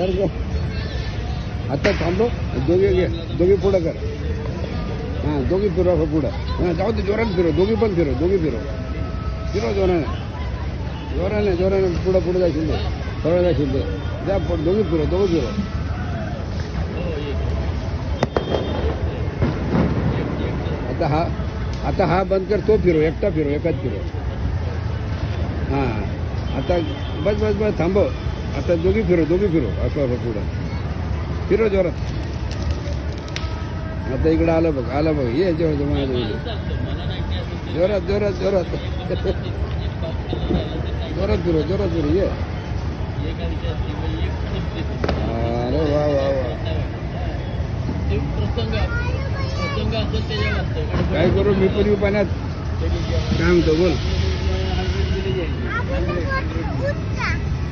कर गं. आता थांबलो दोघे घे दोघे पुढं कर हां दोघी फिरव पुढं हां जाऊ दे जोराने फिरव दोघी पण फिरव दोघी फिरव जोराने पुढं पुढं जाशील दे थोडं जाशील दे जा दोघी फिरव आता हा बंद कर तो फिरव एकटा फिरव एकाच फिरव हां आता बस थांबव आता दोघी फिरव असं पुढं फिरव जोरात आता इकडं आलं बघ ये जेव्हा माझ्या जोरात फिरव ये अरे वा काय करू मी पण येऊ पाण्यात काय म्हणतो बोल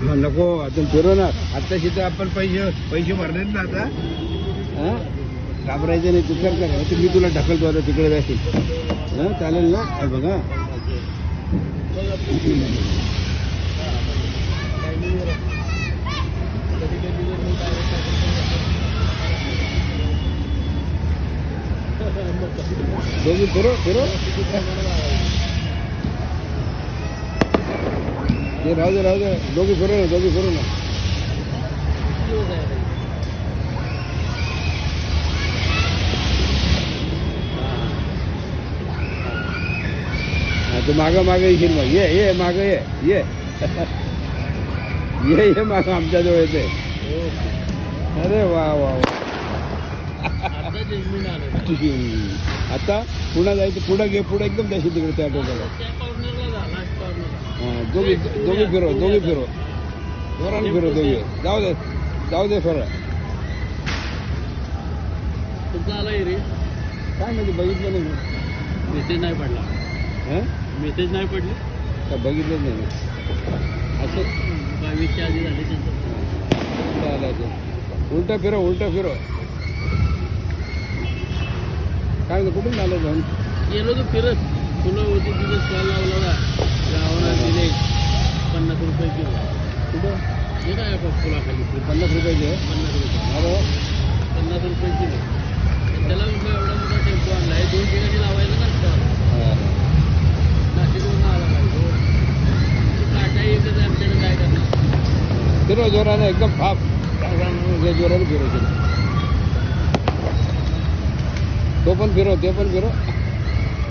नको आता फिरवणार आत्ताशी तर आपण पैसे भरलेत ना आता हां घाबरायचं नाही तू कर मी तुला ढकलतो आता तिकडे जाशील हां चालेल ना बघा दोघी फिरो ते राहू दे दोघी फिरो ना तू मागं येशील मग ये मागं ये मागं आमच्याजवळ येते अरे वा आता पुन्हा जायचं पुढं एकदम जायचं तिकडे त्या टोकाला हां दोघी फिरो जोराने फिरो दोघी जाऊ दे सरळ तुमचा आला रे काय म्हणजे बघितलं नाही मेसेज नाही पडला हां मेसेज नाही पडले का बघितलं नाही असं 22च्या आधी झाले त्यांचं चालायचं उलटा फिरो काय कुठून झालं जाऊन गेलो तो फिरत फुलं होती तिथे स्टॉल लावला गावाला दिले 50 रुपये किलो कुठं हे काय फुलाखाली 50 रुपयाचे 50 रुपये अरे 50 रुपये किलो त्याला म्हटलं एवढा मोठा टेम्पो आणला आहे 2 ठिकाणी लावायला ना स्टॉल नाशिकवरून आला पाहिजे काटा एकच आमच्याकडे काय करणार फिरो जोराने एकदम फाप जोराने फिरो तो पण फिरो